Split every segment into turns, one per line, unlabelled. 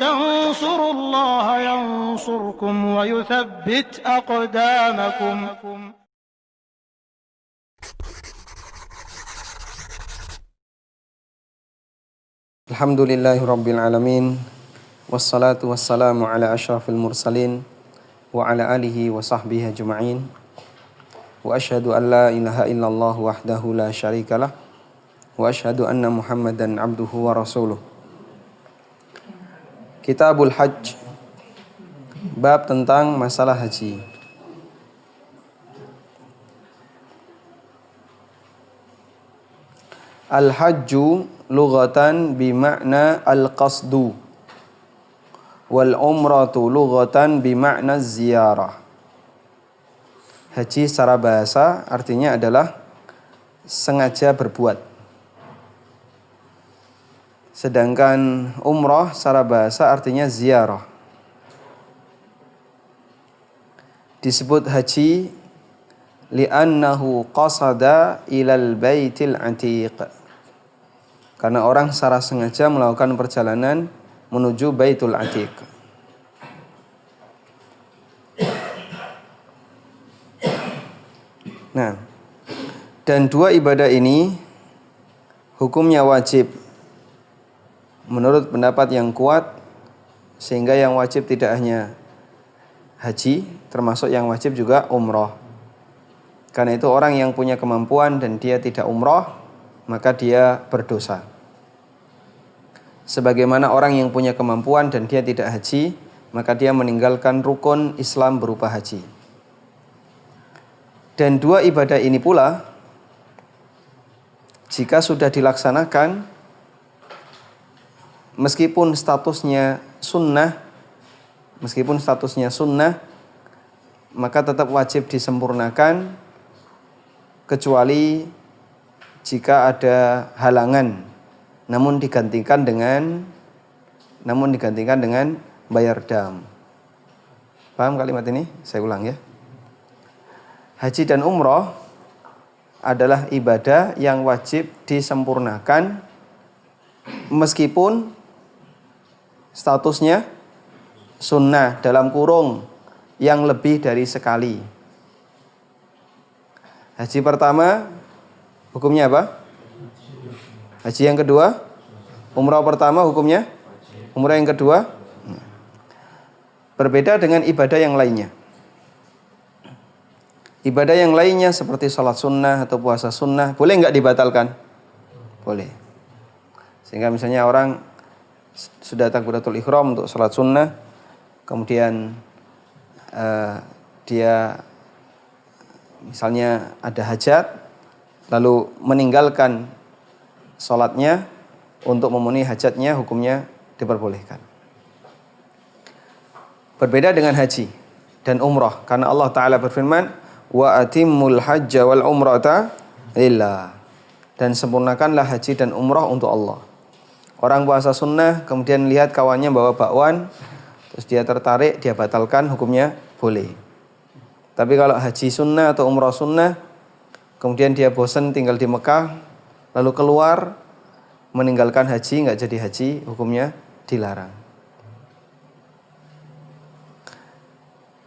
تنصروا الله ينصركم ويثبت أقدامكم.
Alhamdulillahi Rabbil Alamin. Wassalatu wassalamu ala ashrafil mursalin wa ala alihi wa sahbihi ajma'in. Wa ashhadu an la ilaha illallah wahdahu la syarikalah wa ashhadu anna Muhammadan abduhu wa rasuluh. Kitabul Hajj, bab tentang masalah haji. Al-hajju lughatan bima'na al-qasdu wal umratu lughatan bima'na ziyarah. Haji secara bahasa artinya adalah sengaja berbuat. Sedangkan umrah secara bahasa artinya ziarah. Disebut haji li'annahu qasada ilal baitil atiq. Karena orang secara sengaja melakukan perjalanan menuju Baitul Atiq. Nah, dan dua ibadah ini hukumnya wajib menurut pendapat yang kuat, sehingga yang wajib tidak hanya haji, termasuk yang wajib juga umrah. Karena itu orang yang punya kemampuan dan dia tidak umrah, maka dia berdosa. Sebagaimana orang yang punya kemampuan dan dia tidak haji, maka dia meninggalkan rukun Islam berupa haji. Dan dua ibadah ini pula, jika sudah dilaksanakan, meskipun statusnya sunnah, maka tetap wajib disempurnakan, kecuali jika ada halangan, namun digantikan dengan bayar dam. Paham kalimat ini? Saya ulang ya. Haji dan umrah adalah ibadah yang wajib disempurnakan meskipun statusnya sunnah dalam kurung yang lebih dari sekali. Haji pertama hukumnya apa? Haji yang kedua, umrah pertama hukumnya, umrah yang kedua. Berbeda dengan ibadah yang lainnya. Ibadah yang lainnya seperti sholat sunnah atau puasa sunnah, boleh nggak dibatalkan? Boleh. Sehingga misalnya orang sudah takbiratul ihram untuk sholat sunnah, kemudian dia misalnya ada hajat, lalu meninggalkan sholatnya untuk memenuhi hajatnya, hukumnya diperbolehkan. Berbeda dengan haji dan umrah, karena Allah Ta'ala berfirman, wa atimmul hajja wal umrata lillah, dan sempurnakanlah haji dan umrah untuk Allah. Orang puasa sunnah kemudian lihat kawannya bawa bakwan, terus dia tertarik, dia batalkan, hukumnya boleh. Tapi kalau haji sunnah atau umrah sunnah, kemudian dia bosan tinggal di Mekah, lalu keluar meninggalkan haji, nggak jadi haji, hukumnya dilarang.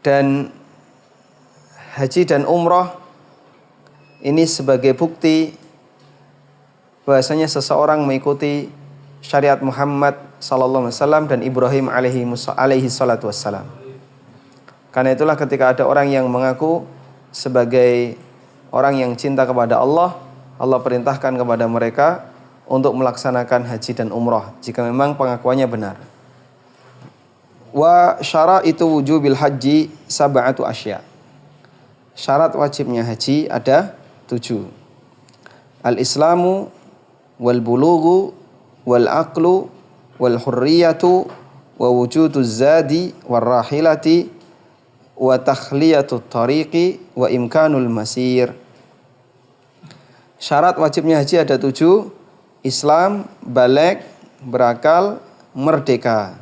Dan haji dan umrah ini sebagai bukti bahasanya seseorang mengikuti syariat Muhammad sallallahu alaihi wasallam dan Ibrahim alaihi salatu wassalam. Karena itulah ketika ada orang yang mengaku sebagai orang yang cinta kepada Allah, Allah perintahkan kepada mereka untuk melaksanakan haji dan umrah jika memang pengakuannya benar. Wa syaraitu wujubil haji sab'atu asya. Syarat wajibnya haji ada 7. Al-islamu wal bulughu wal aqlu wal hurriyatu wa wujuduz zadi war rahilati wa takhliyatut tariqi wa imkanul masir. Syarat wajibnya haji ada 7. Islam, baligh, berakal, merdeka.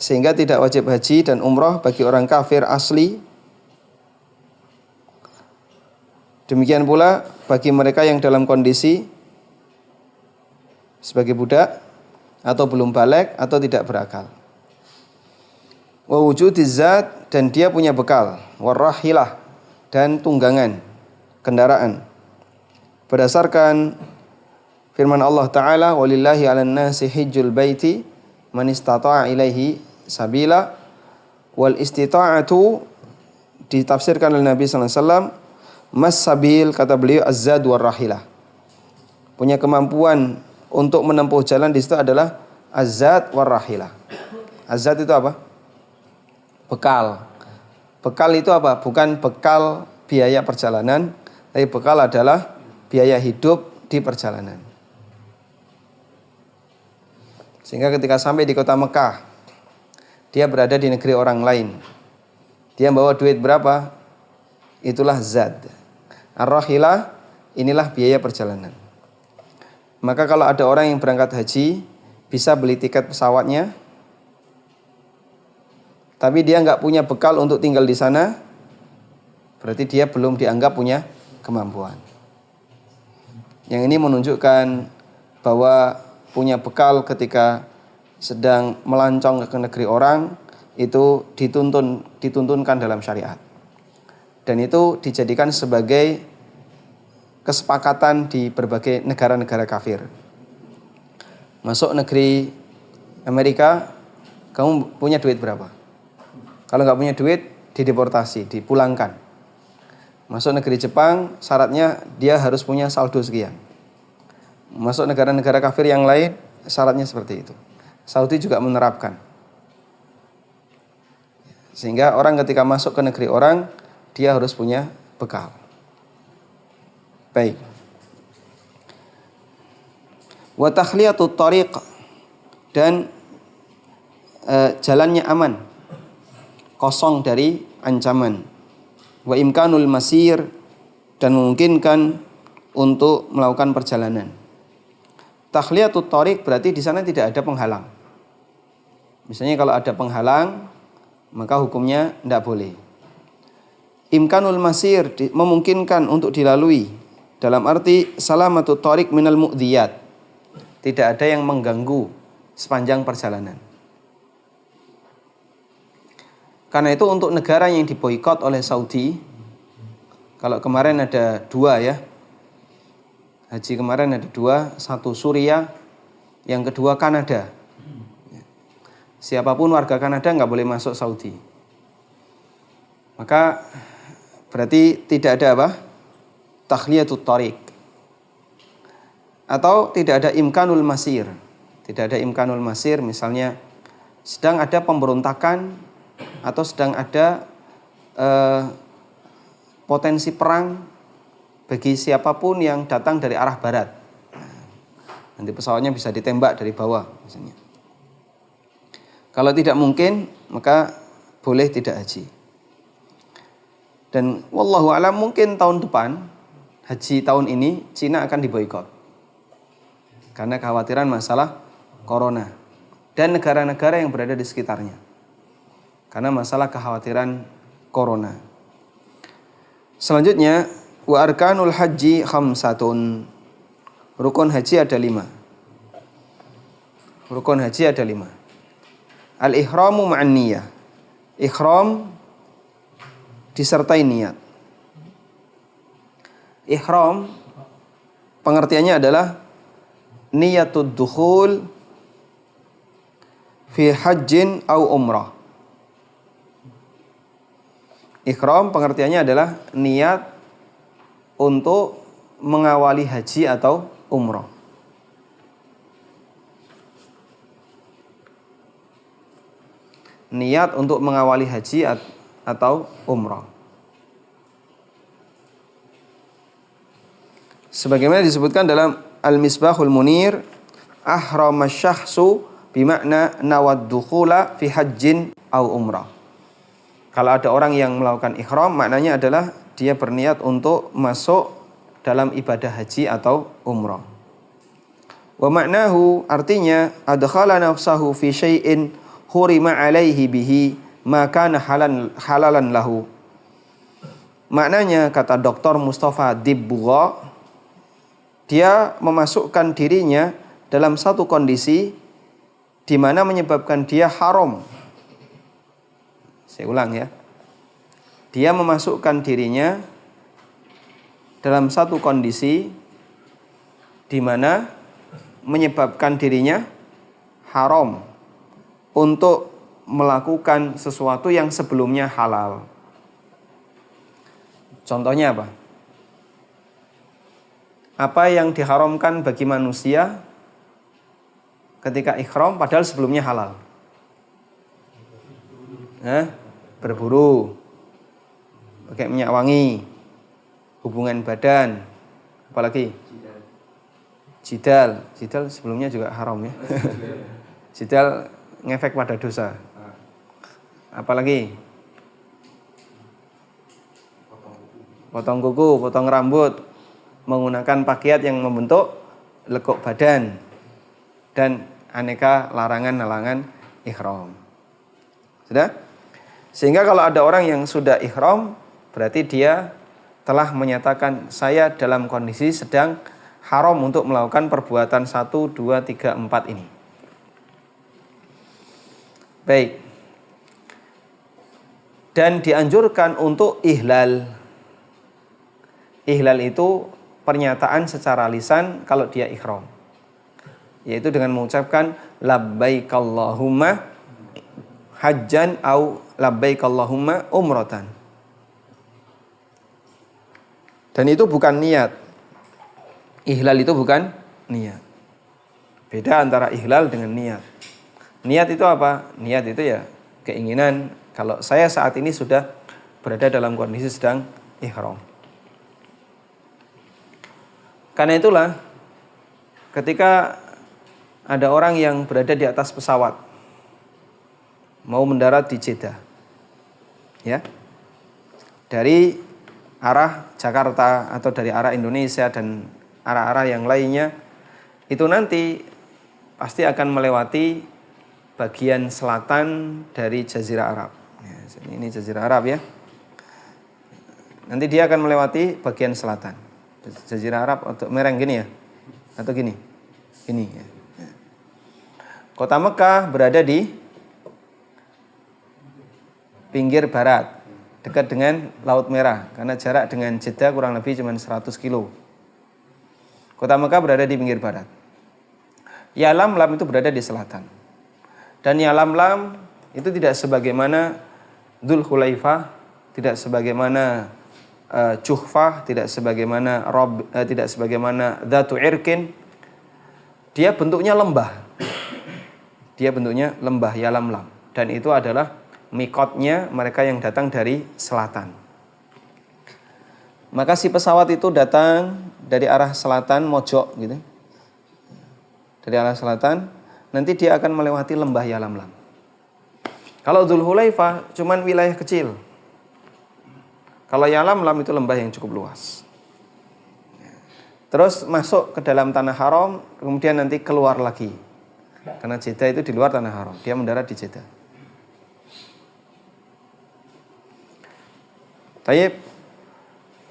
Sehingga tidak wajib haji dan umrah bagi orang kafir asli. Demikian pula bagi mereka yang dalam kondisi sebagai budak atau belum balik atau tidak berakal. Wa wujudiz zat, dan dia punya bekal, warahilah, dan tunggangan, kendaraan. Berdasarkan firman Allah Ta'ala, walillahi 'alan nasi hijjul baiti man istata'a ilaihi sabila. Wal istita'atu ditafsirkan oleh Nabi sallallahu alaihi wasallam, mas sabil, kata beliau, az-zad war rahilah. Punya kemampuan untuk menempuh jalan di situ adalah az-zad war rahilah. Az-zad itu apa? Bekal. Bekal itu apa? Bukan bekal biaya perjalanan, tapi bekal adalah biaya hidup di perjalanan. Sehingga ketika sampai di kota Mekah, dia berada di negeri orang lain. Dia bawa duit berapa? Itulah zad. Ar-rahilah, inilah biaya perjalanan. Maka kalau ada orang yang berangkat haji, bisa beli tiket pesawatnya, tapi dia nggak punya bekal untuk tinggal di sana, berarti dia belum dianggap punya kemampuan. Yang ini menunjukkan bahwa punya bekal ketika sedang melancong ke negeri orang itu dituntunkan dalam syariat. Dan itu dijadikan sebagai kesepakatan di berbagai negara-negara kafir. Masuk negeri Amerika, kamu punya duit berapa? Kalau nggak punya duit, dideportasi, dipulangkan. Masuk negeri Jepang, syaratnya dia harus punya saldo sekian. Masuk negara-negara kafir yang lain, syaratnya seperti itu. Saudi juga menerapkan. Sehingga orang ketika masuk ke negeri orang, dia harus punya bekal. Baik. Wa takhliyatut tariq, dan jalannya aman, kosong dari ancaman. Wa imkanul masir, dan memungkinkan untuk melakukan perjalanan. Takhliyatut tariq berarti di sana tidak ada penghalang. Misalnya kalau ada penghalang, maka hukumnya tidak boleh. Imkanul masir, memungkinkan untuk dilalui, dalam arti salamatut tariq minal mu'diyat, tidak ada yang mengganggu sepanjang perjalanan. Karena itu untuk negara yang diboikot oleh Saudi, kalau kemarin ada 2 ya, haji kemarin ada 2, satu Suriah, yang kedua Kanada. Siapapun warga Kanada nggak boleh masuk Saudi. Maka berarti tidak ada apa? Takhliyatut tariq. Atau tidak ada imkanul masir. Tidak ada imkanul masir, misalnya sedang ada pemberontakan atau sedang ada potensi perang bagi siapapun yang datang dari arah barat. Nanti pesawatnya bisa ditembak dari bawah misalnya. Kalau tidak mungkin, maka boleh tidak haji. Dan wallahu a'lam, mungkin tahun depan, haji tahun ini Cina akan diboikot karena kekhawatiran masalah corona, dan negara-negara yang berada di sekitarnya karena masalah kekhawatiran corona. Selanjutnya, wa arkanul haji khamsatun. Rukun haji ada 5. Rukun haji ada 5. Al-ihramu ma'an niyah. Ihram disertai niat. Ihram pengertiannya adalah niyatud dukhul fi hajjin au umrah. Ihram pengertiannya adalah niat untuk mengawali haji atau umrah. Niat untuk mengawali haji atau umrah. Sebagaimana disebutkan dalam Al-Misbahul Munir, ahrama syahsu bimakna nawad dukhula fi hajjin au umrah. Kalau ada orang yang melakukan ihram, maknanya adalah dia berniat untuk masuk dalam ibadah haji atau umrah. Wa maknahu, artinya adkhala nafsahu fi syai'in hurima alaihi bihi maka halalan lahu. Maknanya, kata Dr. Mustafa Dibbugha, dia memasukkan dirinya dalam satu kondisi di mana menyebabkan dia haram. Saya ulang ya. Dia memasukkan dirinya dalam satu kondisi di mana menyebabkan dirinya haram untuk melakukan sesuatu yang sebelumnya halal. Contohnya apa? Apa yang diharamkan bagi manusia ketika ihram padahal sebelumnya halal? Berburu, pakai minyak wangi, hubungan badan, apalagi? Jidal sebelumnya juga haram ya. Jidal ngefek pada dosa. Apalagi? Potong kuku, potong rambut, menggunakan pakaian yang membentuk lekuk badan, dan aneka larangan-larangan ihram. Sudah? Sehingga kalau ada orang yang sudah ihram, berarti dia telah menyatakan saya dalam kondisi sedang haram untuk melakukan perbuatan 1, 2, 3, 4 ini. Baik. Dan dianjurkan untuk ihlal. Ihlal itu pernyataan secara lisan kalau dia ihram, yaitu dengan mengucapkan labbaik Allahumma hajjan au labbaik Allahumma umratan. Dan itu bukan niat. Ihlal itu bukan niat. Beda antara ihlal dengan niat. Niat itu apa? Niat itu ya keinginan kalau saya saat ini sudah berada dalam kondisi sedang ihram. Karena itulah ketika ada orang yang berada di atas pesawat mau mendarat di Jeddah, ya, dari arah Jakarta atau dari arah Indonesia dan arah-arah yang lainnya, itu nanti pasti akan melewati bagian selatan dari Jazirah Arab. Ya, ini Jazirah Arab ya. Nanti dia akan melewati bagian selatan. Jazirah Arab atau mereng gini ya, atau gini, ini. Ya. Kota Mekah berada di pinggir barat, dekat dengan Laut Merah, karena jarak dengan Jeddah kurang lebih cuma 100 kilo. Kota Mekah berada di pinggir barat. Yalamlam itu berada di selatan. Dan Yalamlam itu tidak sebagaimana Dzul Khulaifah, tidak sebagaimana Juhfah, tidak sebagaimana Dzatu Irkin. Dia bentuknya lembah. Dia bentuknya lembah Yalamlam, dan itu adalah mikotnya mereka yang datang dari selatan. Maka si pesawat itu datang dari arah selatan, mojok gitu. Dari arah selatan, nanti dia akan melewati lembah Yalamlam. Kalau Dzul Khulaifah cuman wilayah kecil. Kalau Yalamlam itu lembah yang cukup luas. Terus masuk ke dalam tanah haram, kemudian nanti keluar lagi. Karena Jeddah itu di luar tanah haram, dia mendarat di Jeddah. Tayyib.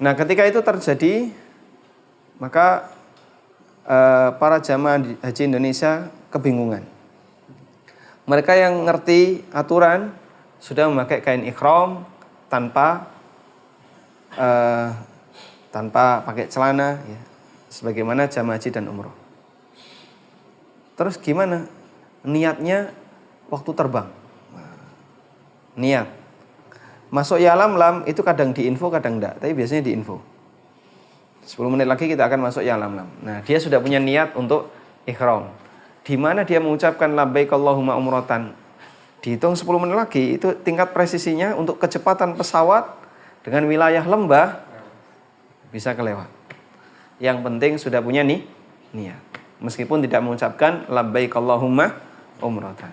Nah, ketika itu terjadi, maka para jamaah haji Indonesia kebingungan. Mereka yang ngerti aturan sudah memakai kain ihram tanpa pakai celana, ya, sebagaimana jamaah haji dan umroh. Terus gimana? Niatnya waktu terbang. Niat. Masuk Yalamlam itu kadang diinfo, kadang enggak, tapi biasanya diinfo. 10 menit lagi kita akan masuk Yalamlam. Nah, dia sudah punya niat untuk ihram. Di mana dia mengucapkan labbaik Allahumma umratan. Dihitung 10 menit lagi, itu tingkat presisinya untuk kecepatan pesawat dengan wilayah lembah bisa kelewat. Yang penting sudah punya niat. Meskipun tidak mengucapkan labbaik Allahumma umratan.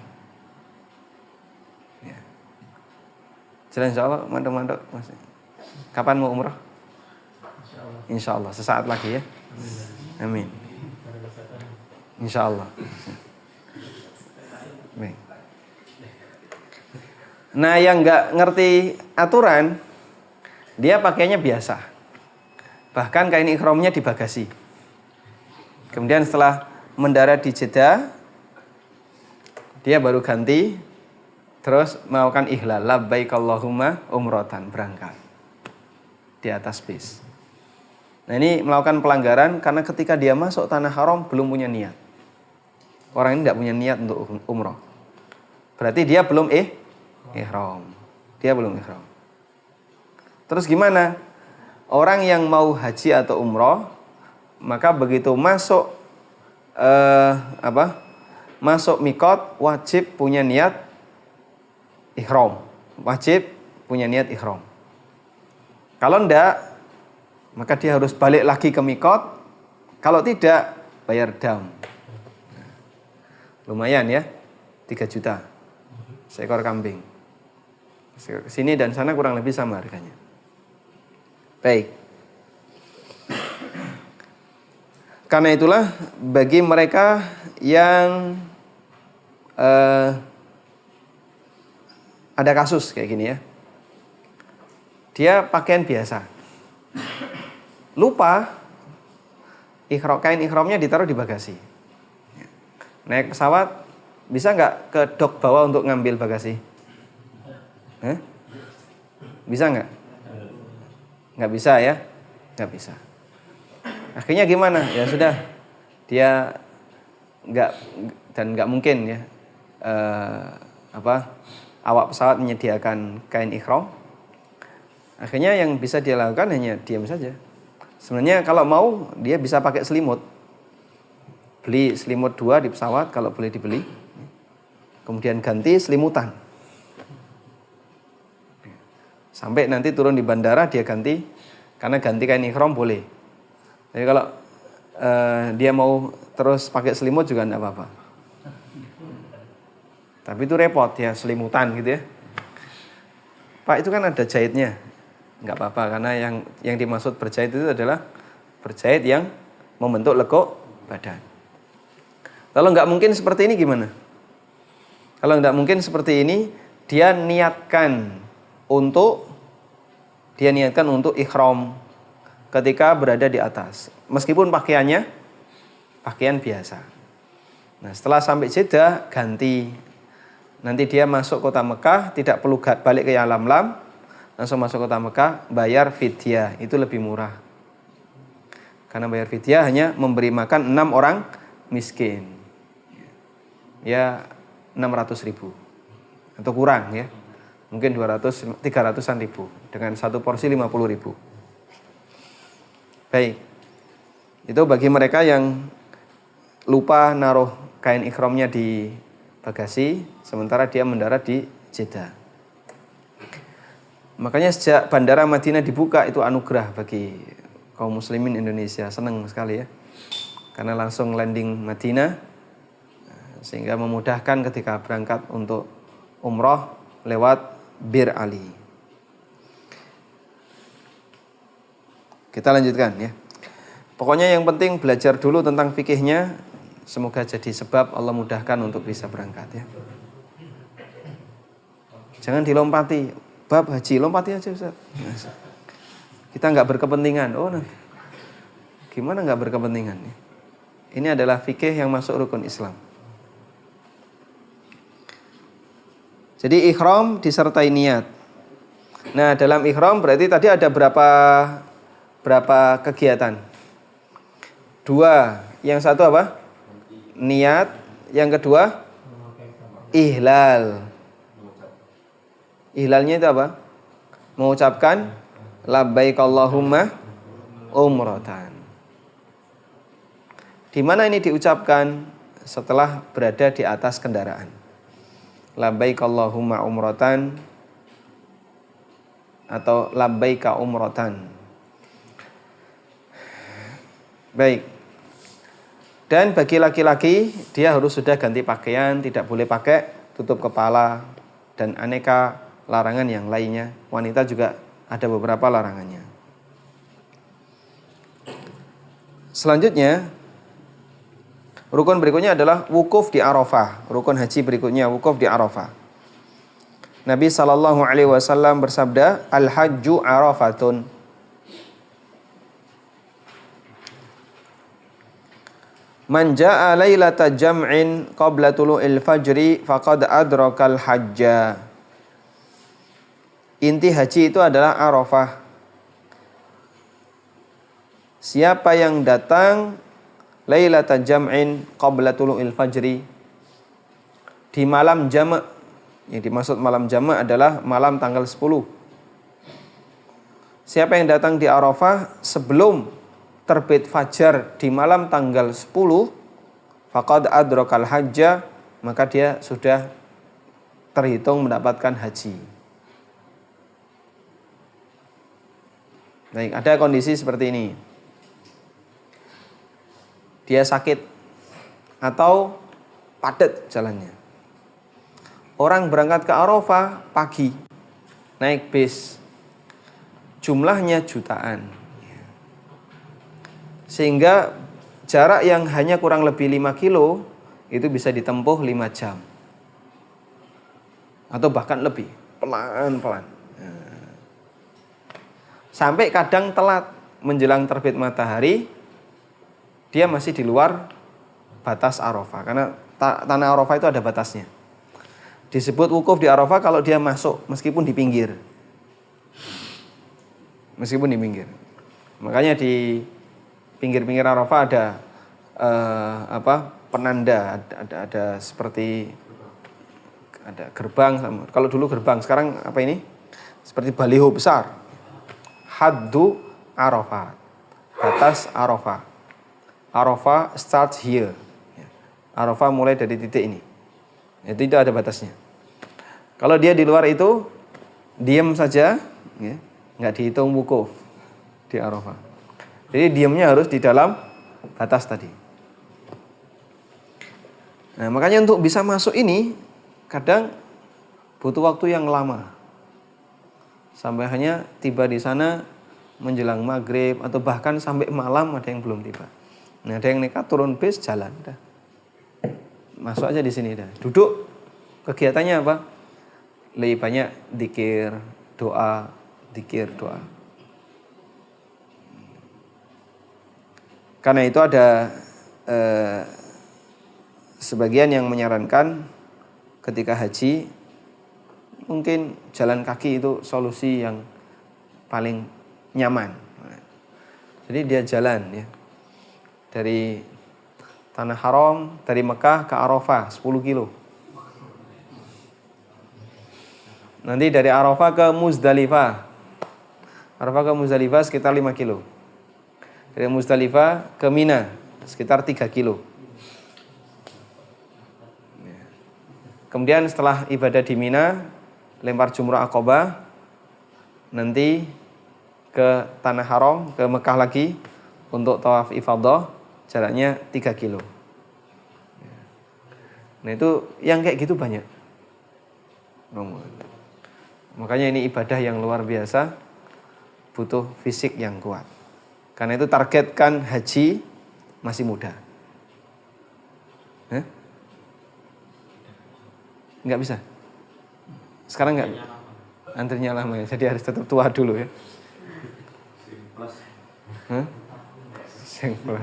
Ya. Jelas insyaallah, mandek-mandek Mas. Kapan mau umrah? Insyaallah sesaat lagi ya. Amin. Insyaallah. Baik. Nah, yang enggak ngerti aturan, dia pakainya biasa. Bahkan kain ihramnya di bagasi. Kemudian setelah mendarat di Jeddah, Dia baru ganti, terus melakukan ihlal, labbaik Allahumma umratan, berangkat di atas bis. Nah ini melakukan pelanggaran karena ketika dia masuk tanah haram belum punya niat. Orang ini tidak punya niat untuk umroh. Berarti dia belum ihram. Dia belum ihram. Terus gimana? Orang yang mau haji atau umroh, maka begitu masuk masuk mikot wajib punya niat ihram. Wajib punya niat ihram. Kalau enggak, maka dia harus balik lagi ke mikot. Kalau tidak, bayar dam. Lumayan ya, 3 juta seekor kambing. Sini dan sana kurang lebih sama harganya. Baik. Karena itulah bagi mereka yang ada kasus kayak gini ya. Dia pakaian biasa. Lupa kain ihramnya ditaruh di bagasi. Naik pesawat, bisa nggak ke dok bawah untuk ngambil bagasi? Bisa nggak? Nggak bisa ya? Nggak bisa. Akhirnya gimana? Ya sudah, dia nggak mungkin ya. Awak pesawat menyediakan kain ihram. Akhirnya yang bisa dia lakukan hanya diam saja. Sebenarnya kalau mau dia bisa pakai selimut. Beli selimut 2 di pesawat kalau boleh dibeli. Kemudian ganti selimutan. Sampai nanti turun di bandara dia ganti, karena ganti kain ihram boleh. Jadi kalau dia mau terus pakai selimut juga enggak apa-apa. Tapi itu repot ya, selimutan gitu ya. Pak, itu kan ada jahitnya. Enggak apa-apa, karena yang dimaksud berjahit itu adalah berjahit yang membentuk lekuk badan. Kalau enggak mungkin seperti ini gimana? Kalau enggak mungkin seperti ini, dia niatkan untuk ihram ketika berada di atas. Meskipun pakaiannya pakaian biasa. Nah, setelah sampai Jeddah ganti. Nanti dia masuk kota Mekah, tidak perlu balik ke Yalamlam, langsung masuk kota Mekah, bayar fidyah, itu lebih murah. Karena bayar fidyah hanya memberi makan 6 orang miskin. Ya 600.000 atau kurang ya. Mungkin 300-an ribu dengan satu porsi 50.000. Baik. Itu bagi mereka yang lupa naruh kain ihramnya di bagasi sementara dia mendarat di Jeddah. Makanya sejak bandara Madinah dibuka itu anugerah bagi kaum muslimin Indonesia, senang sekali ya. Karena langsung landing Madinah sehingga memudahkan ketika berangkat untuk umroh lewat Bir Ali. Kita lanjutkan ya. Pokoknya yang penting belajar dulu tentang fikihnya. Semoga jadi sebab Allah mudahkan untuk bisa berangkat ya. Jangan dilompati. Bab haji, lompati aja Ustaz. Kita nggak berkepentingan. Oh, gimana nggak berkepentingan? Ini adalah fikih yang masuk rukun Islam. Jadi ihram disertai niat. Nah, dalam ihram berarti tadi ada berapa kegiatan? 2. Yang satu apa? Niat. Yang kedua ihlal. Ihlalnya itu apa? Mengucapkan labbaik Allahumma umratan. Di mana ini diucapkan? Setelah berada di atas kendaraan. Labbaik Allahumma umratan atau labbaika umratan. Baik. Dan bagi laki-laki dia harus sudah ganti pakaian, tidak boleh pakai tutup kepala dan aneka larangan yang lainnya. Wanita juga ada beberapa larangannya. Selanjutnya rukun berikutnya adalah wukuf di Arafah. Rukun haji berikutnya wukuf di Arafah. Nabi SAW bersabda, Al-hajju arafatun. Man jaa lailata jam'in qabla tulu'il fajri faqad adrakal hajja. Inti haji itu adalah Arafah. Siapa yang datang lailata jam'in qabla tulu'il fajri, di malam jama'. Yang dimaksud malam jama' adalah malam tanggal 10. Siapa yang datang di Arafah sebelum terbit fajar di malam tanggal 10, faqad adrakal hajja, maka dia sudah terhitung mendapatkan haji. Baik, ada kondisi seperti ini. Dia sakit atau padat jalannya. Orang berangkat ke Arafah pagi, naik bis, jumlahnya jutaan. Sehingga jarak yang hanya kurang lebih 5 kilo itu bisa ditempuh 5 jam. Atau bahkan lebih, pelan-pelan. Sampai kadang telat menjelang terbit matahari, dia masih di luar batas Arafah. Karena tanah Arafah itu ada batasnya. Disebut wukuf di Arafah kalau dia masuk meskipun di pinggir. Meskipun di pinggir. Makanya di pinggir-pinggir Arafah ada penanda, ada seperti ada gerbang. Kalau dulu gerbang, sekarang apa ini? Seperti baliho besar. Haddu Arafah. Batas Arafah. Arafah starts here. Arafah mulai dari titik ini. Itu tidak ada batasnya. Kalau dia di luar itu diam saja, ya, nggak dihitung wukuf di Arafah. Jadi diamnya harus di dalam batas tadi. Nah, makanya untuk bisa masuk ini kadang butuh waktu yang lama. Sampai hanya tiba di sana menjelang maghrib atau bahkan sampai malam ada yang belum tiba. Nah, ada yang nekat turun bis jalan, dah. Masuk aja di sini dah. Duduk, kegiatannya apa? Lebih banyak zikir, doa, zikir, doa. Karena itu ada sebagian yang menyarankan ketika haji mungkin jalan kaki itu solusi yang paling nyaman. Jadi dia jalan ya. Dari Tanah Haram, dari Mekah ke Arafah 10 kilo. Nanti dari Arafah ke Muzdalifah. Arafah ke Muzdalifah sekitar 5 kilo. Dari Muzdalifah ke Mina sekitar 3 kilo. Kemudian setelah ibadah di Mina, lempar jumrah Aqabah, nanti ke Tanah Haram, ke Mekah lagi untuk tawaf ifadah, jaraknya 3 kilo. Nah itu yang kayak gitu banyak. Makanya ini ibadah yang luar biasa, butuh fisik yang kuat. Karena itu targetkan haji masih muda. Nggak bisa? Sekarang nggak? Antrinya lama ya, jadi harus tetap tua dulu ya. Simpel.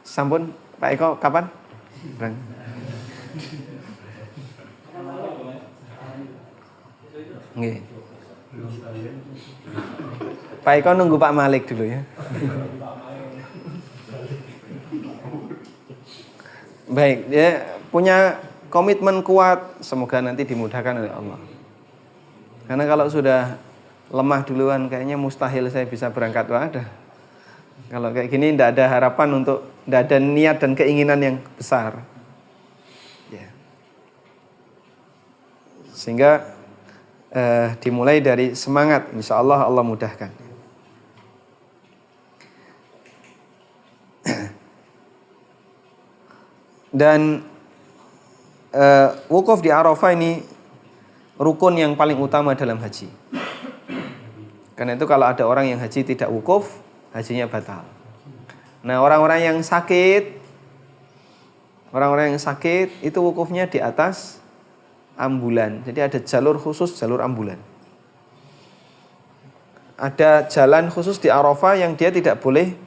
Sampun Pak Eko kapan? Nggih. Pak Eko nunggu Pak Malik dulu ya. Baik, ya punya komitmen kuat, semoga nanti dimudahkan oleh Allah. Karena kalau sudah lemah duluan kayaknya mustahil saya bisa berangkat. Wah, ada. Kalau kayak gini tidak ada harapan untuk, tidak ada niat dan keinginan yang besar. Ya. Sehingga dimulai dari semangat, insya Allah Allah mudahkan. Dan wukuf di Arafah ini rukun yang paling utama dalam haji. Karena itu kalau ada orang yang haji tidak wukuf, hajinya batal. Nah orang-orang yang sakit itu wukufnya di atas ambulan. Jadi ada jalur khusus, jalur ambulan. Ada jalan khusus di Arafah yang dia tidak boleh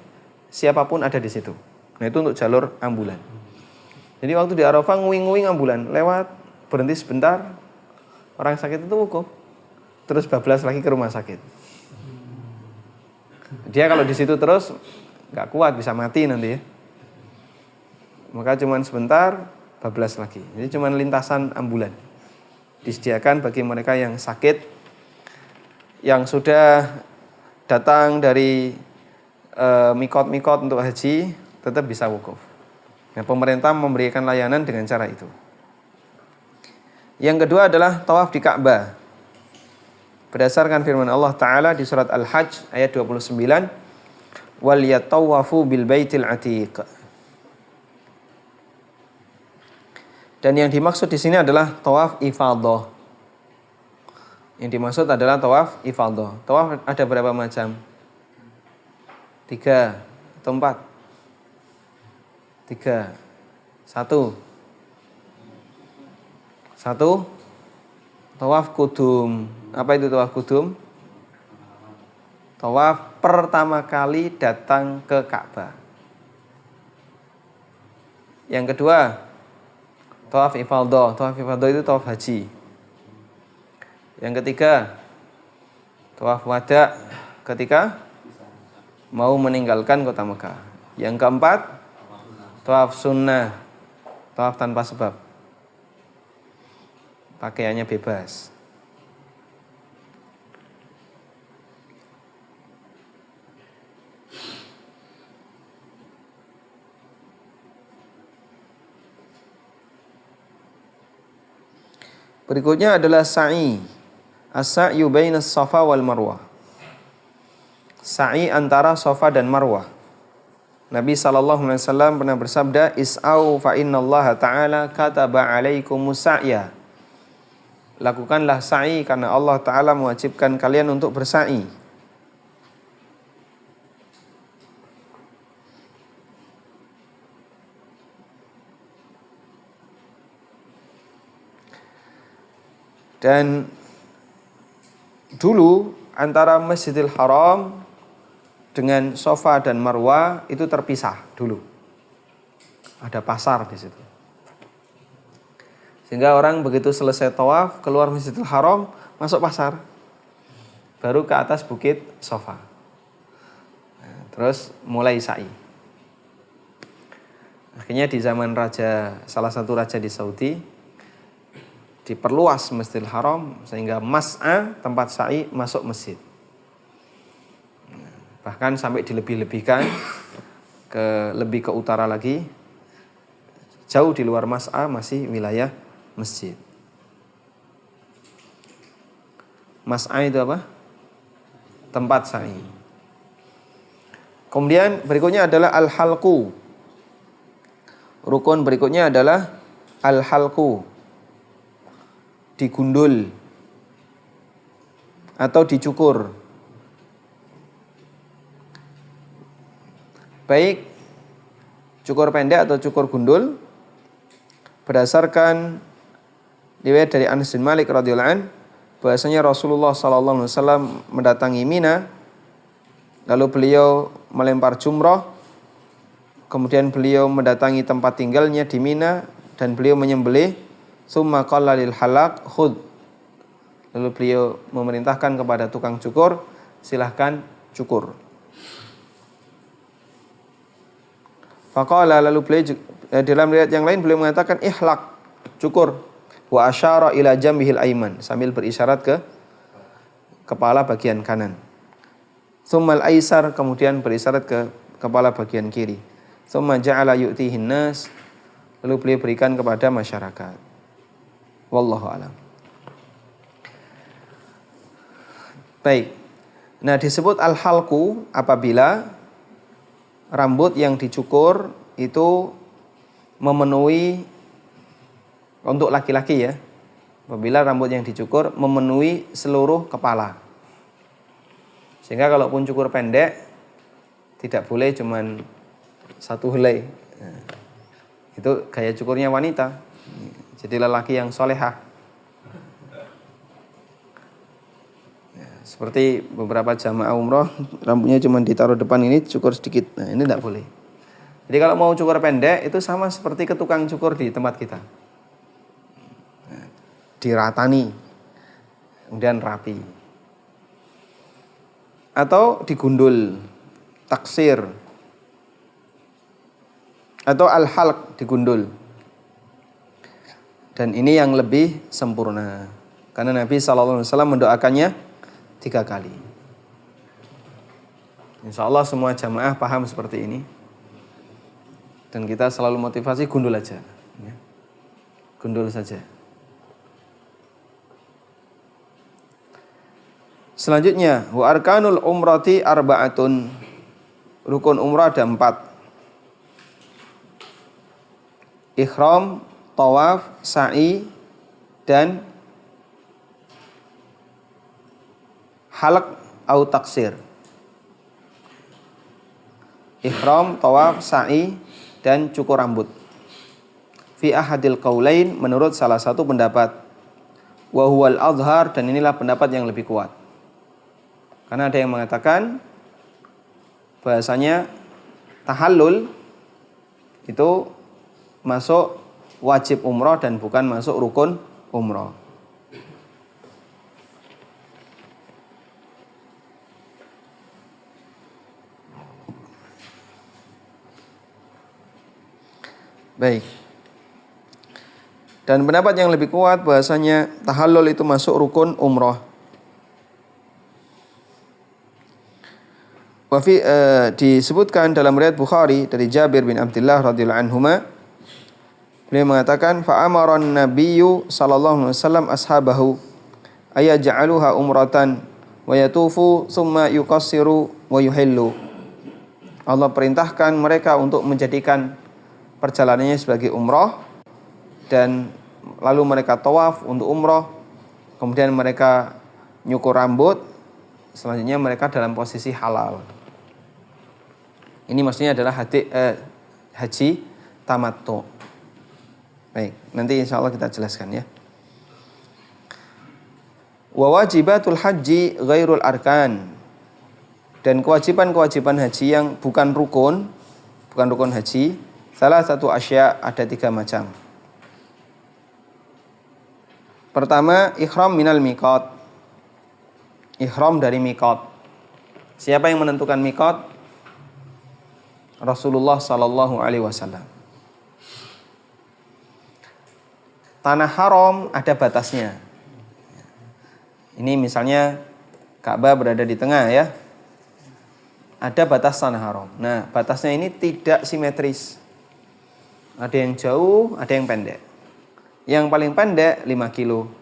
siapapun ada di situ. Nah itu untuk jalur ambulan. Jadi waktu di Arafah nguing-nguing ambulan, lewat, berhenti sebentar, orang sakit itu wukuf, terus bablas lagi ke rumah sakit. Dia kalau di situ terus nggak kuat, bisa mati nanti ya. Maka cuman sebentar, bablas lagi. Jadi cuman lintasan ambulan. Disediakan bagi mereka yang sakit, yang sudah datang dari mikot-mikot untuk haji, tetap bisa wukuf. Nah, pemerintah memberikan layanan dengan cara itu. Yang kedua adalah tawaf di Ka'bah. Berdasarkan firman Allah Ta'ala di surat Al-Hajj ayat 29, wal yatawafu bil baitil atiq. Dan yang dimaksud di sini adalah tawaf ifadah. Yang dimaksud adalah tawaf ifadah. Tawaf ada berapa macam? 3 atau 4? 3. 1. Tawaf kudum. Apa itu tawaf kudum? Tawaf pertama kali datang ke Ka'bah. Yang kedua, tawaf ifadah. Tawaf ifadah itu tawaf haji. Yang ketiga, tawaf wada ketika mau meninggalkan kota Mekah. Yang keempat, tawaf sunnah. Tawaf tanpa sebab. Pakaiannya bebas. Berikutnya adalah sa'i. As-sa'yu bainas Safa wal Marwah. Sa'i antara Safa dan Marwah. Nabi SAW pernah bersabda, Is'au fa innallaha ta'ala kataba alaikumus sa'ya. Lakukanlah sa'i karena Allah Ta'ala mewajibkan kalian untuk bersa'i. Dan dulu antara Masjidil Haram dengan Safa dan Marwah itu terpisah dulu. Ada pasar di situ. Sehingga orang begitu selesai tawaf, keluar Masjidil Haram, masuk pasar. Baru ke atas bukit Safa. Nah, terus mulai sa'i. Akhirnya di zaman salah satu raja di Saudi, diperluas Masjidil Haram sehingga mas'a, tempat sa'i, masuk masjid. Bahkan sampai dilebih-lebihkan lebih ke utara lagi, jauh di luar mas'a masih wilayah masjid. Mas'a itu apa? Tempat sa'i. Kemudian berikutnya adalah al-halqu. Rukun berikutnya adalah al-halqu. Digundul atau dicukur. Baik cukur pendek atau cukur gundul, berdasarkan riwayat dari Anas bin Malik radhiyallahu anhu bahwasanya Rasulullah sallallahu alaihi wasallam mendatangi Mina, lalu beliau melempar jumrah, kemudian beliau mendatangi tempat tinggalnya di Mina dan beliau menyembelih, summa qala lil halaq khudh. Lalu beliau memerintahkan kepada tukang cukur, silahkan cukur. Faqala, lalu beliau dalam riwayat yang lain beliau mengatakan ihlaq, cukur. Wa asyara ila jambihil aiman, sambil berisyarat ke kepala bagian kanan. Tsummal aisar, kemudian berisyarat ke kepala bagian kiri. Tsumma ja'ala yu'tihin nas, lalu beliau berikan kepada masyarakat. Wallahu a'lam. Baik. Nah, disebut al-halqu apabila rambut yang dicukur itu memenuhi, untuk laki-laki ya, apabila rambut yang dicukur memenuhi seluruh kepala. Sehingga kalaupun cukur pendek tidak boleh cuman satu helai. Nah, itu gaya cukurnya wanita. Jadi lelaki yang solehah. Seperti beberapa jamaah umroh, rambutnya cuma ditaruh depan ini, cukur sedikit. Nah, ini tidak boleh. Jadi kalau mau cukur pendek, itu sama seperti ke tukang cukur di tempat kita. Nah, diratani, kemudian rapi. Atau digundul, taksir. Atau al-halq, digundul. Dan ini yang lebih sempurna. Karena Nabi SAW mendoakannya 3 kali. Insya Allah semua jamaah paham seperti ini. Dan kita selalu motivasi gundul aja. Gundul saja. Selanjutnya, wa arkanul umrati arba'atun. Rukun umrah ada 4. Ihram, tawaf, sa'i, dan halq atau taksir. Ihram, tawaf, sa'i, dan cukur rambut. Fi ahadil qaulain, menurut salah satu pendapat. Wa huwal azhar, dan inilah pendapat yang lebih kuat. Karena ada yang mengatakan bahasanya tahallul itu masuk wajib umroh dan bukan masuk rukun umroh. Baik. Dan pendapat yang lebih kuat bahasanya tahallul itu masuk rukun umroh. Disebutkan dalam riwayat Bukhari dari Jabir bin Abdullah radhiyallahu anhuma, beliau mengatakan fa amaran nabiyyu sallallahu alaihi wasallam ashabahu ayaj'aluha umratan wa yatufu thumma yuqassiru wa yuhillu. Allah perintahkan mereka untuk menjadikan perjalanannya sebagai umroh, dan lalu mereka tawaf untuk umroh, kemudian mereka nyukur rambut, selanjutnya mereka dalam posisi halal. Ini maksudnya adalah haji tamattu. Baik, nanti insya Allah kita jelaskan ya. Wa wajibatul haji ghairul arkan. Dan kewajiban-kewajiban haji yang bukan rukun haji, salah satu asya, ada 3 macam. Pertama, ihram minal miqat. Ihram dari miqat. Siapa yang menentukan miqat? Rasulullah sallallahu alaihi wasallam. Tanah haram ada batasnya. Ini misalnya Ka'bah berada di tengah ya. Ada batas tanah haram. Nah, batasnya ini tidak simetris. Ada yang jauh, ada yang pendek. Yang paling pendek 5 kilo.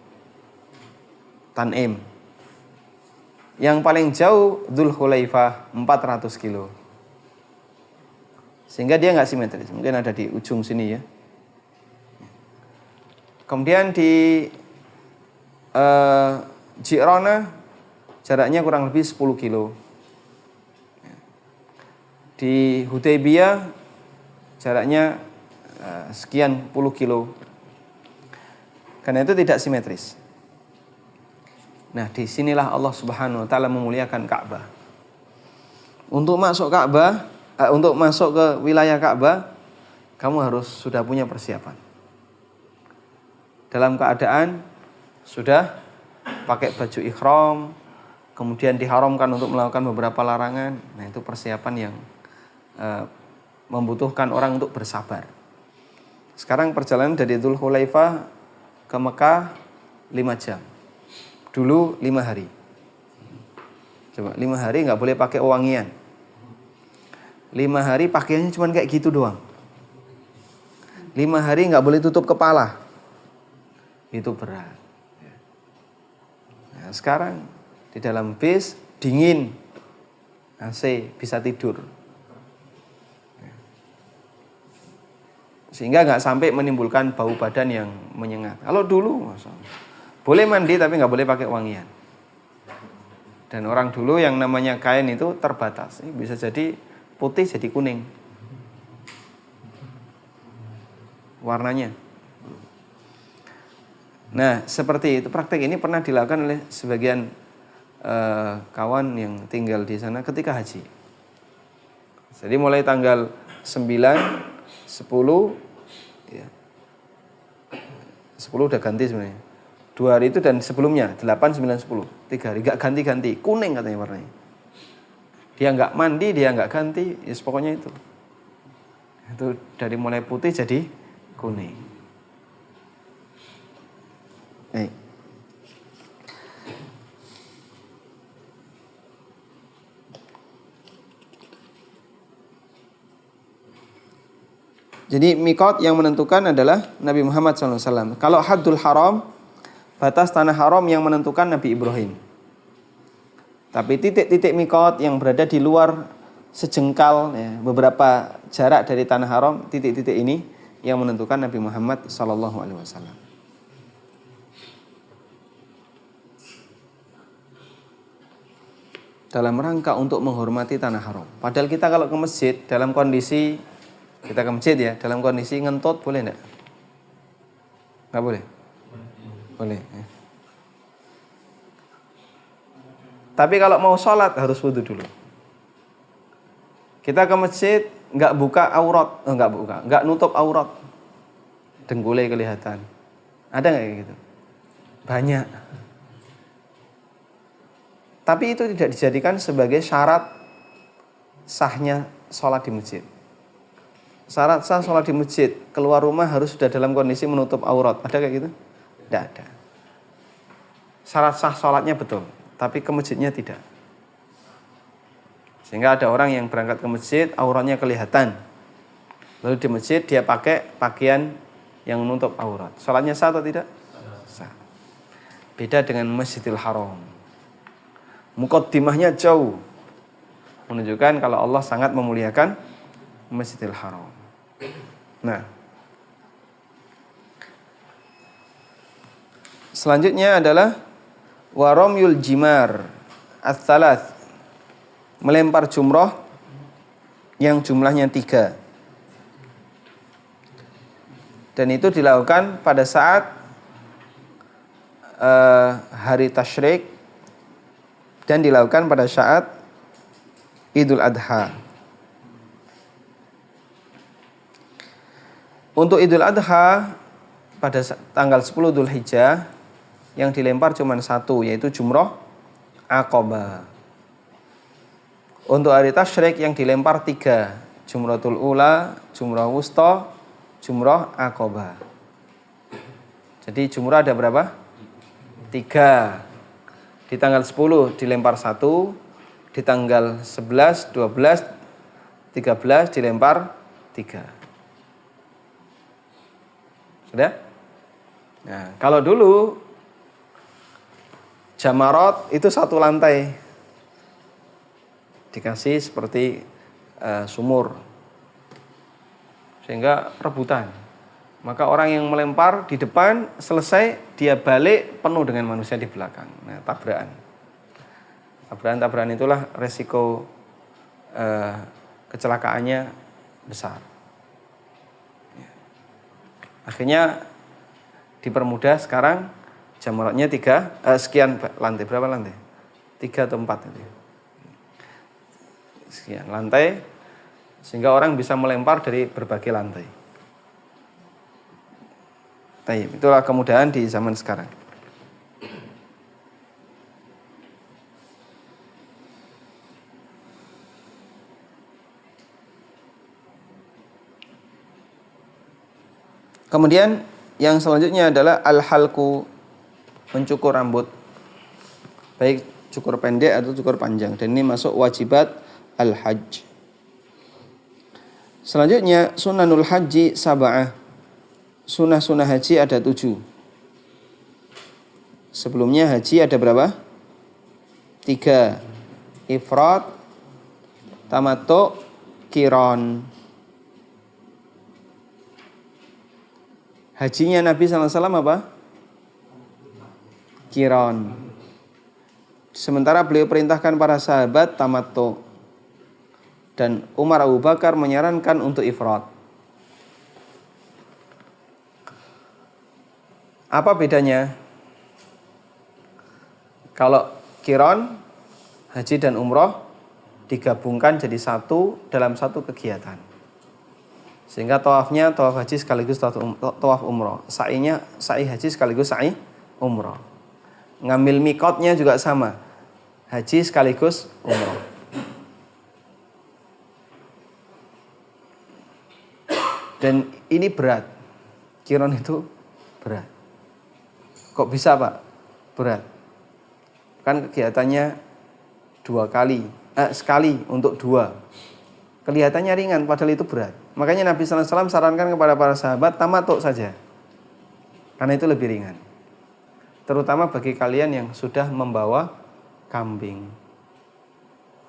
Tan'im. Yang paling jauh Dzulhulaifah 400 kilo. Sehingga dia nggak simetris. Mungkin ada di ujung sini ya. Kemudian di Ji'rana jaraknya kurang lebih 10 kilo. Di Hudaybiyah jaraknya sekian puluh kilo. Karena itu tidak simetris. Nah, disinilah Allah Subhanahu wa taala memuliakan Ka'bah. Untuk masuk Ka'bah, untuk masuk ke wilayah Ka'bah, kamu harus sudah punya persiapan. Dalam keadaan sudah pakai baju ihram, kemudian diharamkan untuk melakukan beberapa larangan. Nah, itu persiapan yang membutuhkan orang untuk bersabar. Sekarang perjalanan dari Dzulhulaifah ke Mekah 5 jam. Dulu 5 hari. Coba 5 hari nggak boleh pakai wangian. 5 hari pakaiannya cuma kayak gitu doang. 5 hari nggak boleh tutup kepala. Itu berat. Nah, sekarang di dalam bis dingin, AC, bisa tidur. Sehingga nggak sampai menimbulkan bau badan yang menyengat. Kalau dulu, boleh mandi tapi nggak boleh pakai wangian. Dan orang dulu yang namanya kain itu terbatas. Bisa jadi putih jadi kuning warnanya. Nah, seperti itu. Praktek ini pernah dilakukan oleh sebagian kawan yang tinggal di sana ketika haji. Jadi mulai tanggal 9, 10, ya. 10 udah ganti sebenarnya. 2 hari itu dan sebelumnya 8, 9, 10. 3 hari gak ganti-ganti, kuning katanya warnanya. Dia nggak mandi, dia nggak ganti, ya pokoknya itu. Itu dari mulai putih jadi kuning. Baik. Jadi miqat yang menentukan adalah Nabi Muhammad SAW. Kalau haddul haram, batas tanah haram yang menentukan Nabi Ibrahim. Tapi titik-titik miqat yang berada di luar sejengkal, ya, beberapa jarak dari tanah haram, titik-titik ini yang menentukan Nabi Muhammad SAW. Dalam rangka untuk menghormati tanah haram. Padahal kita kalau ke masjid dalam kondisi kita ke masjid ya, dalam kondisi ngentut boleh enggak? Enggak boleh? Boleh. Ya. Tapi kalau mau sholat harus wudu dulu. Kita ke masjid enggak buka aurat, enggak nutup aurat. Dengkulnya kelihatan. Ada enggak kayak gitu? Banyak. Tapi itu tidak dijadikan sebagai syarat sahnya sholat di masjid. Syarat sah sholat di masjid, keluar rumah harus sudah dalam kondisi menutup aurat. Ada kayak gitu? Tidak ada. Syarat sah sholatnya betul, tapi ke masjidnya tidak. Sehingga ada orang yang berangkat ke masjid, auratnya kelihatan. Lalu di masjid dia pakai pakaian yang menutup aurat. Sholatnya sah atau tidak? Sah. Beda dengan Masjidil Haram. Muqaddimahnya jauh, menunjukkan kalau Allah sangat memuliakan Masjidil Haram. Nah, selanjutnya adalah waramyul jimar ats-tsalath, melempar jumrah yang jumlahnya 3. Dan itu dilakukan pada saat hari tasyrik dan dilakukan pada saat Idul Adha. Untuk Idul Adha pada tanggal 10 Dzulhijjah yang dilempar cuma 1, yaitu jumrah Aqabah. Untuk hari tasyrik yang dilempar 3, jumratul ula, jumrah wusta, jumrah Aqabah. Jadi jumrah ada berapa? 3. Di tanggal 10 dilempar 1, di tanggal 11, 12, 13 dilempar 3. Sudah? Nah, kalau dulu jamarat itu 1 lantai. Dikasih seperti sumur. Sehingga rebutan. Maka orang yang melempar di depan selesai, dia balik penuh dengan manusia di belakang. Nah, tabrakan. Tabrakan itulah resiko kecelakaannya besar. Akhirnya dipermudah sekarang jamaratnya 3 sekian lantai. Berapa lantai? 3 atau 4 itu. Sekian lantai sehingga orang bisa melempar dari berbagai lantai. Baik, itulah kemudahan di zaman sekarang. Kemudian yang selanjutnya adalah al-halqu, mencukur rambut. Baik cukur pendek atau cukur panjang. Dan ini masuk wajibat al-hajj. Selanjutnya sunanul haji sab'ah. Sunah-sunah haji ada 7. Sebelumnya haji ada berapa? 3. Ifrad, tamattu, qiran. Hajinya Nabi SAW apa? Qiran. Sementara beliau perintahkan para sahabat tamattu. Dan Umar Abu Bakar menyarankan untuk ifrad. Apa bedanya? Kalau Qiron, haji dan umroh digabungkan jadi satu dalam satu kegiatan. Sehingga tawafnya tawaf haji sekaligus tawaf umroh. Sa'inya sa'i haji sekaligus sa'i umroh. Ngambil mikotnya juga sama. Haji sekaligus umroh. Dan ini berat. Qiron itu berat. Kok bisa, Pak? Berat. Kan kegiatannya sekali untuk 2. Kelihatannya ringan padahal itu berat. Makanya Nabi sallallahu alaihi wasallam sarankan kepada para sahabat tamattu saja. Karena itu lebih ringan. Terutama bagi kalian yang sudah membawa kambing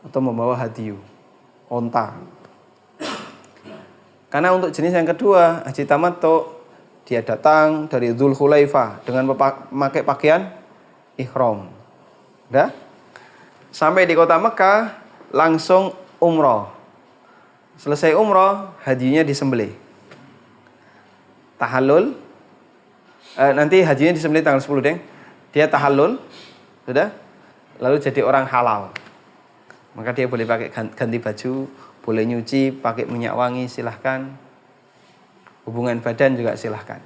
atau membawa hadiyu, onta. Karena untuk jenis yang kedua, haji tamattu, dia datang dari Dzulhulaifah dengan memakai pakaian ihram. Udah? Sampai di kota Mekah langsung umroh. Selesai umroh, hajinya disembelih. Tahallul. Nanti hajinya disembelih tanggal 10, Deng. Dia tahallul, sudah? Lalu jadi orang halal. Maka dia boleh pakai ganti baju, boleh nyuci, pakai minyak wangi, silahkan. Hubungan badan juga silahkan.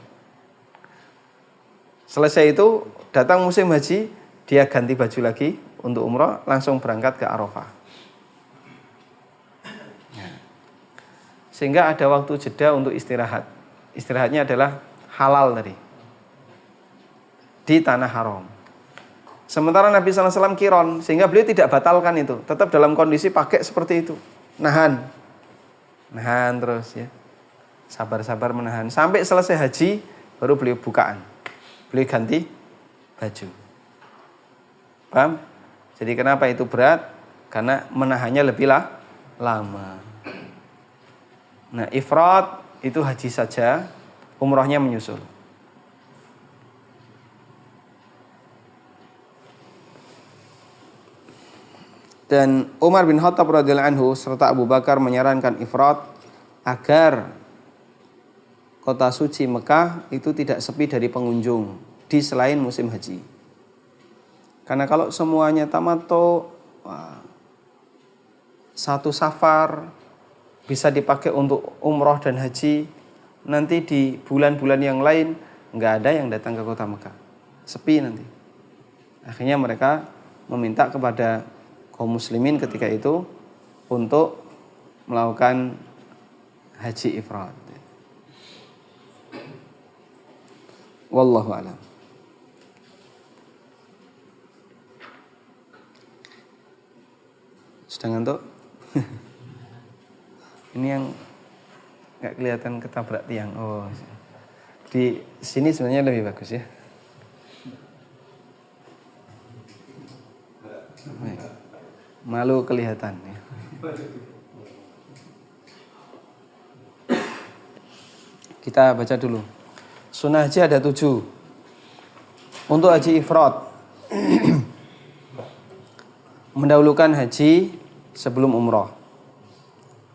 Selesai itu, datang musim haji, dia ganti baju lagi untuk umroh, langsung berangkat ke Arafah. Sehingga ada waktu jeda untuk istirahat. Istirahatnya adalah halal tadi. Di tanah haram. Sementara Nabi SAW qiron, sehingga beliau tidak batalkan itu. Tetap dalam kondisi pakai seperti itu. Nahan terus ya. Sabar-sabar menahan. Sampai selesai haji, baru beliau bukaan. Beliau ganti baju. Paham? Jadi kenapa itu berat? Karena menahannya lebih lama. Nah, ifrad itu haji saja, umrohnya menyusul. Dan Umar bin Khattab radhiyallahu anhu serta Abu Bakar menyarankan ifrad agar kota suci Mekah itu tidak sepi dari pengunjung di selain musim haji. Karena kalau semuanya tamattu, satu safar bisa dipakai untuk umroh dan haji, nanti di bulan-bulan yang lain nggak ada yang datang ke kota Mekah, sepi nanti. Akhirnya mereka meminta kepada kaum muslimin ketika itu untuk melakukan haji ifrad. Wallahu a'lam. Sudah ngantuk? Ini yang nggak kelihatan ketabrak tiang. Oh, di sini sebenarnya lebih bagus ya. Malu kelihatan ya. Kita baca dulu. Sunnah haji ada 7. Untuk haji ifrad, mendahulukan haji sebelum umroh.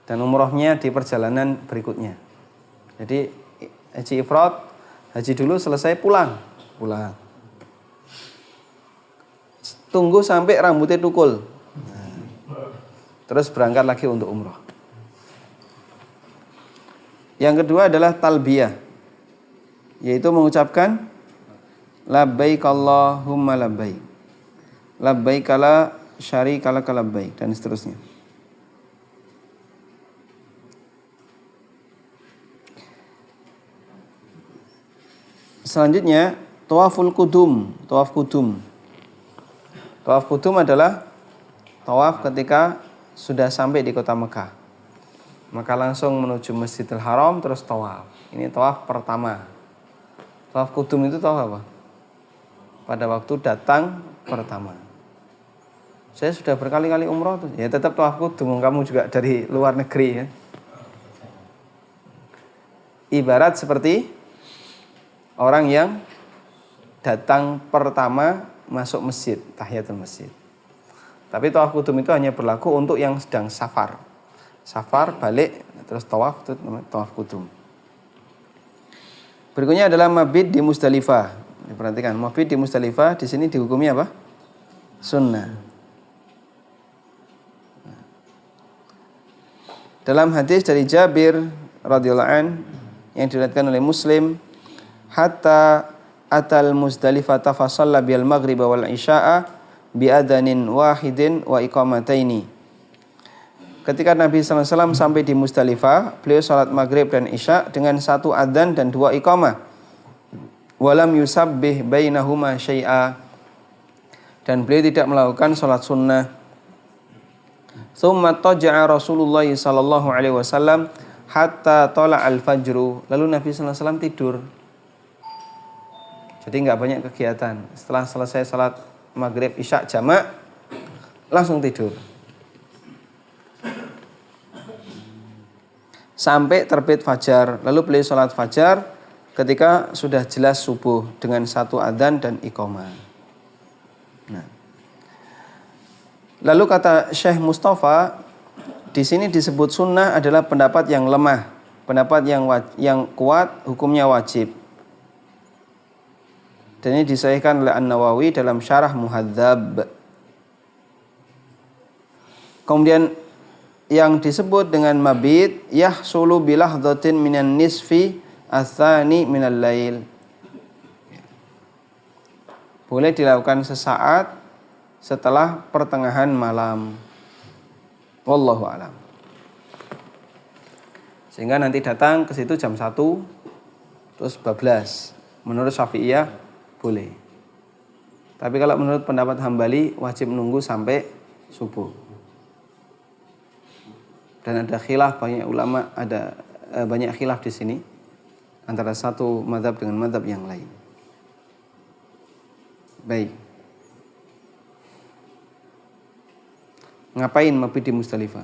Dan umrohnya di perjalanan berikutnya. Jadi haji ifrad, haji dulu selesai pulang. Tunggu sampai rambutnya tukul. Terus berangkat lagi untuk umroh. Yang kedua adalah talbiyah, yaitu mengucapkan labbaik Allahumma labbaik, labbaik la syarika laka labbaik, dan seterusnya. Selanjutnya tawaful kudum, tawaf kudum. Tawaf kudum adalah tawaf ketika sudah sampai di kota Mekah. Maka langsung menuju Masjidil Haram terus tawaf. Ini tawaf pertama. Tawaf kudum itu tawaf apa? Pada waktu datang pertama. Saya sudah berkali-kali umroh tuh. Ya tetap tawaf kudum, kamu juga dari luar negeri ya. Ibarat seperti orang yang datang pertama masuk masjid, tahiyatul masjid. Tapi tawaf kudum itu hanya berlaku untuk yang sedang safar. Safar, balik, terus tawaf, itu namanya tawaf kudum. Berikutnya adalah mabit di Muzdalifah. Perhatikan, mabit di Muzdalifah di sini dihukumi apa? sunnah. Dalam hadis dari Jabir radhiyallahu an yang diriwayatkan oleh Muslim, hatta atal Muzdalifah fa shalla bil maghrib wal isya'a bi adanin wahidin wa iqamataini. Ketika Nabi SAW sampai di Muzdalifah, beliau salat maghrib dan isya dengan satu adzan dan dua iqamah. Walam yusabbih bainahuma syai'a, dan beliau tidak melakukan salat sunnah. Tsumma taja'a Rasulullah sallallahu alaihi wasallam hatta tala al-fajru. Lalu Nabi SAW tidur. Jadi enggak banyak kegiatan. Setelah selesai salat maghrib isya jamak langsung tidur. Sampai terbit fajar. Lalu beliau salat fajar ketika sudah jelas subuh dengan satu adzan dan iqamah. Nah. Lalu kata Syekh Mustafa, di sini disebut sunnah adalah pendapat yang lemah, pendapat yang kuat hukumnya wajib. Dan ini disahihkan oleh An-Nawawi dalam Syarah Muhadzab. Kemudian yang disebut dengan mabit yahsulu bilahdatin minan nisfi atsani minal lail. Boleh dilakukan sesaat setelah pertengahan malam. Wallahu a'lam. Sehingga nanti datang ke situ jam 1 terus bablas. Menurut Syafi'iyah boleh. Tapi kalau menurut pendapat Hambali wajib menunggu sampai subuh. Dan ada khilaf, banyak ulama ada banyak khilaf di sini antara satu mazhab dengan mazhab yang lain. Baik. Ngapain mabit di Muzdalifah?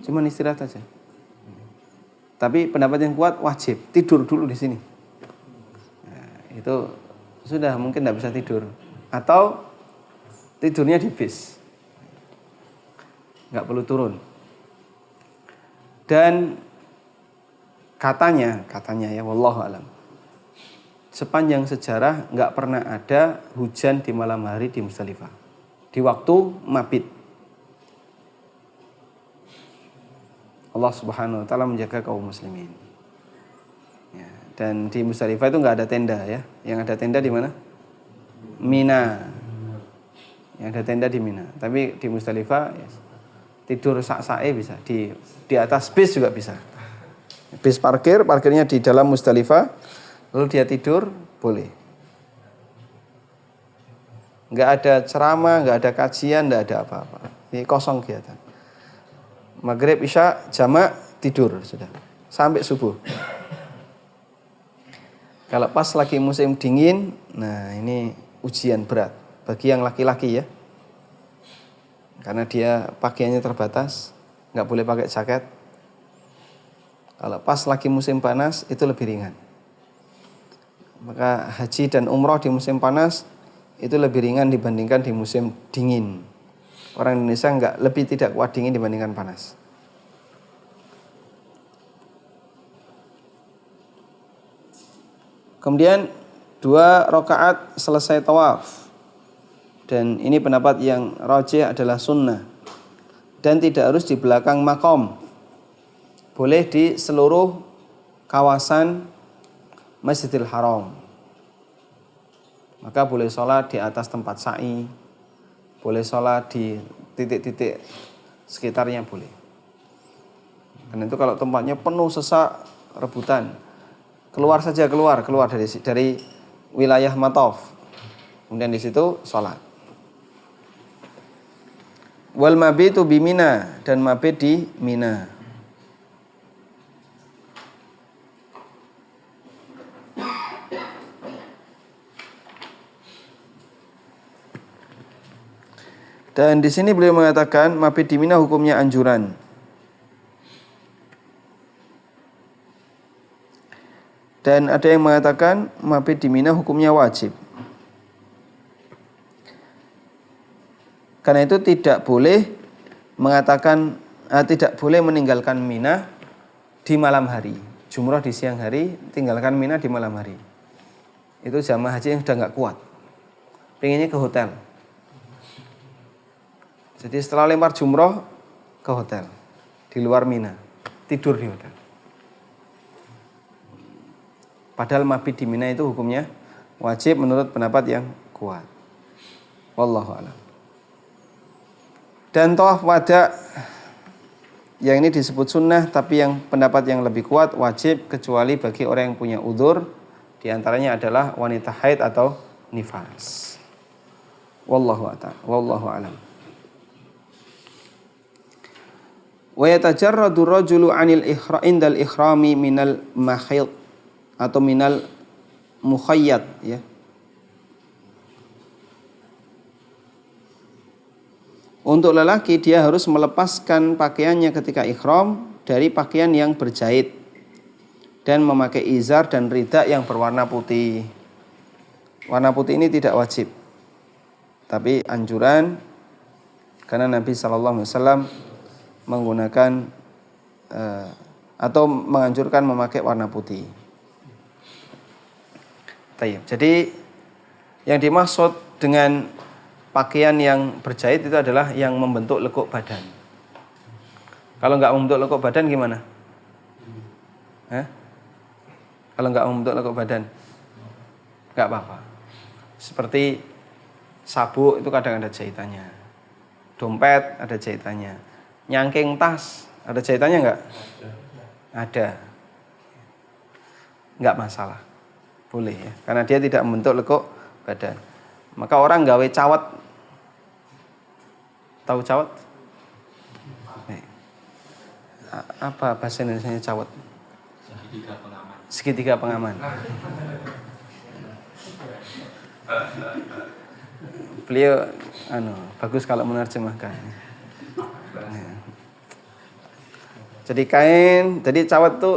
Cuma istirahat aja. Tapi pendapat yang kuat wajib tidur dulu di sini. Nah, itu sudah mungkin tidak bisa tidur, atau tidurnya di bis, nggak perlu turun. Dan katanya ya, wallahu alam, sepanjang sejarah nggak pernah ada hujan di malam hari di Muzdalifah di waktu mabit. Allah Subhanahu wa taala menjaga kaum muslimin. Ya, dan di Muzdalifah itu nggak ada tenda ya. Yang ada tenda di mana? Mina. Yang ada tenda di Mina. Tapi di Muzdalifah ya, tidur sak-sake bisa, di atas bis juga bisa. Bis parkirnya di dalam Muzdalifah, lalu dia tidur, boleh. Enggak ada ceramah, enggak ada kajian, enggak ada apa-apa. Ini kosong kegiatan. Maghrib, isya, jamak, tidur sudah sampai subuh. Kalau pas lagi musim dingin, nah ini ujian berat bagi yang laki-laki ya. Karena dia pakaiannya terbatas, nggak boleh pakai jaket. Kalau pas lagi musim panas itu lebih ringan. Maka haji dan umroh di musim panas itu lebih ringan dibandingkan di musim dingin. Orang Indonesia tidak kuat dingin dibandingkan panas. Kemudian 2 rakaat selesai tawaf. Dan ini pendapat yang rajih adalah sunnah. Dan tidak harus di belakang makom. Boleh di seluruh kawasan Masjidil Haram. Maka boleh sholat di atas tempat sa'i. Boleh sholat di titik-titik sekitarnya boleh. Karena itu kalau tempatnya penuh sesak, rebutan, keluar dari wilayah mataf. Kemudian di situ sholat. Wal mabitu bi Mina, dan mabit di Mina. Dan di sini beliau mengatakan mabit di Mina hukumnya anjuran. Dan ada yang mengatakan mabit di Mina hukumnya wajib. Karena itu tidak boleh meninggalkan Mina di malam hari. Jumrah di siang hari, tinggalkan Mina di malam hari. Itu jamaah haji yang sudah nggak kuat, pengennya ke hotel. Jadi setelah lempar jumroh ke hotel di luar Mina, tidur di hotel. Padahal mabit di Mina itu hukumnya wajib menurut pendapat yang kuat. Wallahu a'lam. Dan tawaf wada yang ini disebut sunnah, tapi yang pendapat yang lebih kuat wajib kecuali bagi orang yang punya udzur, di antaranya adalah wanita haid atau nifas. Wallahu a'lam. Wa yatajarradu rajulu 'anil indal ikhrami minal mahid atau minal mukhayyad ya. Untuk lelaki dia harus melepaskan pakaiannya ketika ihram dari pakaian yang berjahit dan memakai izar dan rida yang berwarna putih. Warna putih ini tidak wajib, tapi anjuran, karena Nabi SAW menggunakan atau menganjurkan memakai warna putih. Jadi yang dimaksud dengan pakaian yang berjahit itu adalah yang membentuk lekuk badan. Kalau nggak membentuk lekuk badan gimana? Kalau nggak membentuk lekuk badan, nggak apa-apa. Seperti sabuk itu kadang ada jahitannya, dompet ada jahitannya, nyangking tas ada jahitannya nggak? Ada. Nggak masalah, boleh ya, karena dia tidak membentuk lekuk badan. Maka orang gawe cawat. Tahu cawat? Apa bahasa Indonesianya cawat? Segitiga pengaman. Beliau bagus kalau menerjemahkan. Jadi kain, jadi cawat itu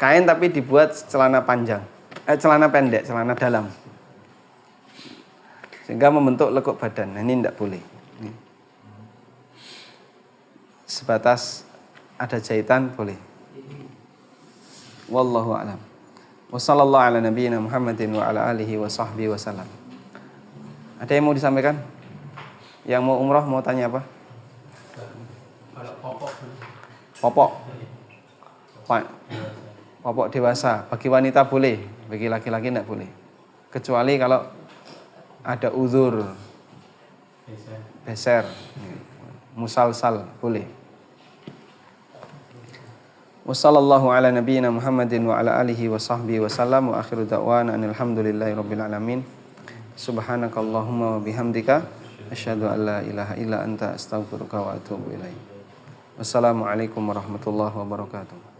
kain tapi dibuat celana panjang. Celana pendek, celana dalam. Sehingga membentuk lekuk badan. Nah, ini tidak boleh. Ini. Sebatas ada jahitan boleh. Wallahu a'lam. Wa sallallahu ala nabiyyina Muhammadin wa ala alihi wa sahbihi wa sallam. Ada yang mau disampaikan? Yang mau umrah mau tanya apa? Popok. Popok dewasa. Bagi wanita boleh, bagi laki-laki tidak boleh. Kecuali kalau ada uzur, beser, musalsal boleh. Wassallallahu ala nabiyyina Muhammadin wa ala alihi wa sahbihi wa sallam wa akhiru da'wana alhamdulillahi rabbil alamin. Subhanakallahumma wa bihamdika asyhadu an la ilaha illa anta astaghfiruka wa atubu ilaik. Wassalamualaikum warahmatullahi wabarakatuh.